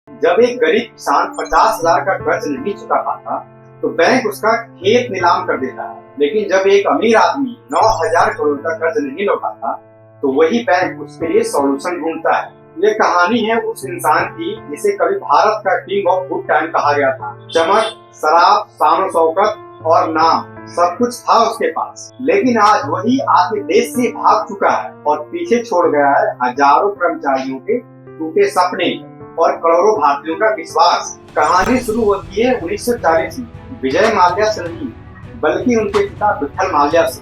जब एक गरीब किसान 50,000 का कर्ज नहीं चुका पाता तो बैंक उसका खेत नीलाम कर देता है। लेकिन जब एक अमीर आदमी 9,000 करोड़ का कर्ज नहीं लौटाता तो वही बैंक उसके लिए सॉल्यूशन ढूंढता है। ये कहानी है उस इंसान की जिसे कभी भारत का किंग ऑफ गुड टाइम कहा गया था। चमक, शराब, शान शौकत और नाम सब कुछ था उसके पास, लेकिन आज वही आके देश से भाग चुका है और पीछे छोड़ गया है हजारों कर्मचारियों के टूटे सपने और करोड़ों भारतीयों का विश्वास। कहानी शुरू होती है 1940 में विजय माल्या से नहीं बल्कि उनके पिता विठल माल्या से।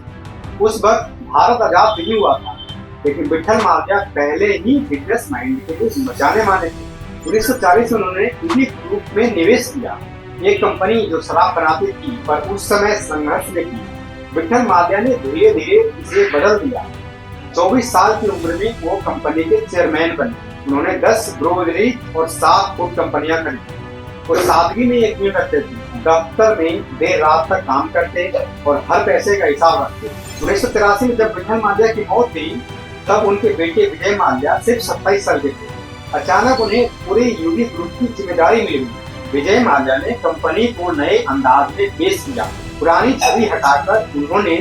उस वक्त भारत आजाद नहीं हुआ था, लेकिन विठल माल्या पहले ही बिजनेस माइंड के लिए जाने माने थे। 1940 में उन्होंने यूनिक ग्रुप में निवेश किया, एक कंपनी जो शराब बनाती थी पर उस समय संघर्ष में थी। विठल माल्या ने धीरे धीरे इसे बदल दिया। 24 साल की उम्र में वो कंपनी के चेयरमैन बने। उन्होंने 10 ब्रोवरी और 7 फूड कंपनियां खरीदी और सादगी में यकीन रखते थे। दफ्तर में देर रात तक काम करते और हर पैसे का हिसाब रखते। 1983 में जब विठल माल्या की मौत हुई तब उनके बेटे विजय माल्या सिर्फ 27 साल के थे। अचानक उन्हें पूरे यूडी ग्रुप की जिम्मेदारी मिली। विजय माल्या ने कंपनी को नए अंदाज में पेश किया। पुरानी छवि हटाकर उन्होंने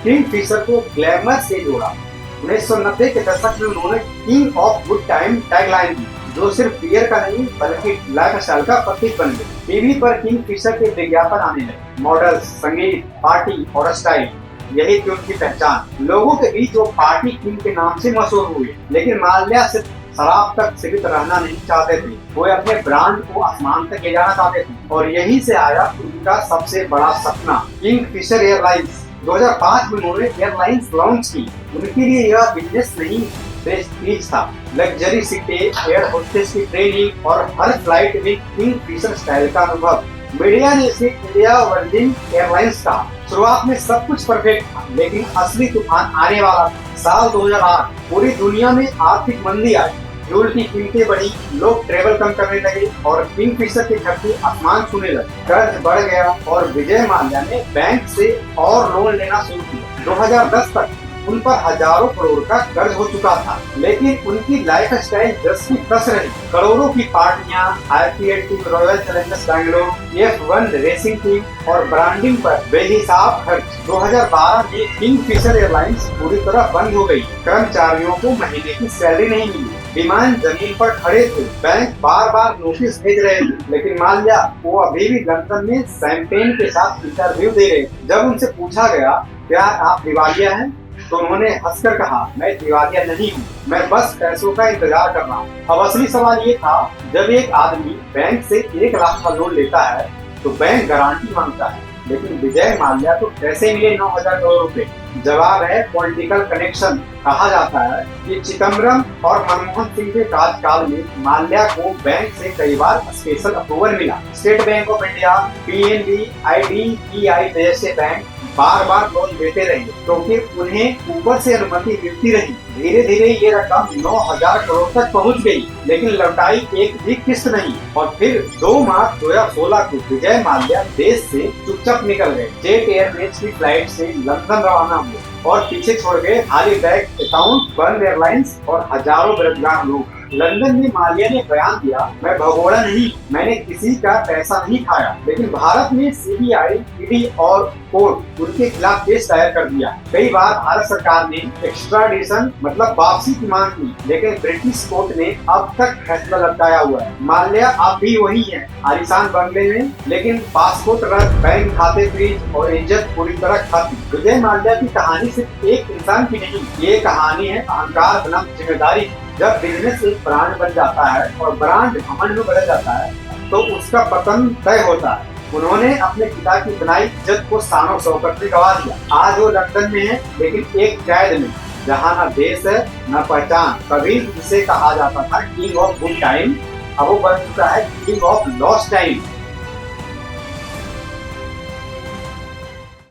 किंगफिशर को ग्लैमर से जोड़ा। 1990 के दशक में उन्होंने king of good time tagline दी, जो सिर्फ बियर का नहीं बल्कि लाइफस्टाइल का प्रतीक बन गई। टीवी पर किंगफिशर के विज्ञापन आने लगे। मॉडल्स, संगीत, पार्टी और स्टाइल, यही थी उनकी पहचान। लोगों के बीच वो पार्टी किंग के नाम से मशहूर हुए। लेकिन माल्या सिर्फ शराब तक सीमित रहना नहीं चाहते थे, वो अपने ब्रांड को आसमान तक ले जाना चाहते थे। और यहीं से आया उनका सबसे बड़ा सपना, किंगफिशर एयरलाइंस। 2005 में उन्होंने एयरलाइंस लॉन्च की। उनके लिए यह बिजनेस नहीं प्रेस्टीज था। लग्जरी सीटें, एयर होस्टेस की ट्रेनिंग और हर फ्लाइट में किंगफिशर स्टाइल का अनुभव। मीडिया ने इसे इंडिया वर्जिन एयरलाइंस कहा। शुरुआत में सब कुछ परफेक्ट था, लेकिन असली तूफान आने वाला था। साल 2008 पूरी दुनिया में आर्थिक मंदी आई, फ्यूल की कीमतें बढ़ी, लोग ट्रेवल कम करने लगे और किंगफिशर के खर्चे आसमान छूने लगे। कर्ज बढ़ गया और विजय माल्या ने बैंक से और लोन लेना शुरू किया। 2010 तक उन पर हजारों करोड़ का कर्ज हो चुका था, लेकिन उनकी लाइफस्टाइल जस की तस रही। करोड़ों की पार्टियां, IPL team, royal Challengers Bangalore, F1 racing team और ब्रांडिंग पर बेहिसाब खर्च। 2012 में किंगफिशर एयरलाइंस पूरी तरह बंद हो गई। कर्मचारियों को महीने की सैलरी नहीं मिली, विमान जमीन पर खड़े थे, बैंक बार बार नोटिस भेज रहे थे, लेकिन माल्या वो अभी भी लंदन में शैंपेन के साथ इंटरव्यू दे रहे थे। जब उनसे पूछा गया क्या आप दिवालिया हैं, तो उन्होंने हंसकर कहा, मैं दिवालिया नहीं हूँ, मैं बस पैसों का इंतजार कर रहा हूँ। अब असली सवाल ये था, जब एक आदमी बैंक से 1 लाख का लोन लेता है तो बैंक गारंटी मांगता है, लेकिन विजय माल्या को कैसे मिले 9,000 करोड़ रुपए? जवाब है पॉलिटिकल कनेक्शन। कहा जाता है कि चिदम्बरम और मनमोहन सिंह के कार्यकाल में माल्या को बैंक से कई बार स्पेशल अप्रूवल मिला। State bank of India, PNB, IDBI जैसे बैंक बार बार लोन देते रहे क्योंकि उन्हें ऊपर से अनुमति मिलती रही। धीरे धीरे ये रकम 9,000 करोड़ तक पहुंच गई, लेकिन लौटाई एक भी किस्त नहीं। और फिर 2 मार्च 2016 को विजय माल्या देश से चुपचाप निकल गए। जेट एयरवेज की फ्लाइट से लंदन रवाना हुए और पीछे छोड़ गए खाली बैंक अकाउंट, बंद एयरलाइंस और हजारों बेरोजगार लोग। लंदन में माल्या ने बयान दिया, मैं भगोड़ा नहीं, मैंने किसी का पैसा नहीं खाया। लेकिन भारत में सीबीआई, ईडी और कोर्ट उनके खिलाफ केस दायर कर दिया। कई बार भारत सरकार ने एक्स्ट्राडिशन मतलब वापसी की मांग की, लेकिन ब्रिटिश कोर्ट ने अब तक फैसला लटकाया हुआ है। माल्या अब भी वही है, आलीशान बंगले में, लेकिन पासपोर्ट रद्द, बैंक खाते फ्रीज और इज्जत पूरी तरह खत्म। विजय माल्या की कहानी सिर्फ एक इंसान की नहीं, ये कहानी है अहंकार बनाम जिम्मेदारी। जब बिजनेस एक ब्रांड बन जाता है और ब्रांड घमंड में बदल जाता है तो उसका पतन तय होता है। उन्होंने अपने पिता की बनाई इज्जत को शान शौकत से गवा दिया। आज वो लंदन में है, लेकिन एक कैद में, जहाँ न देश है न पहचान। कभी जिसे कहा जाता था किंग ऑफ गुड टाइम, अब वो बन चुका है किंग ऑफ लॉस्ट टाइम।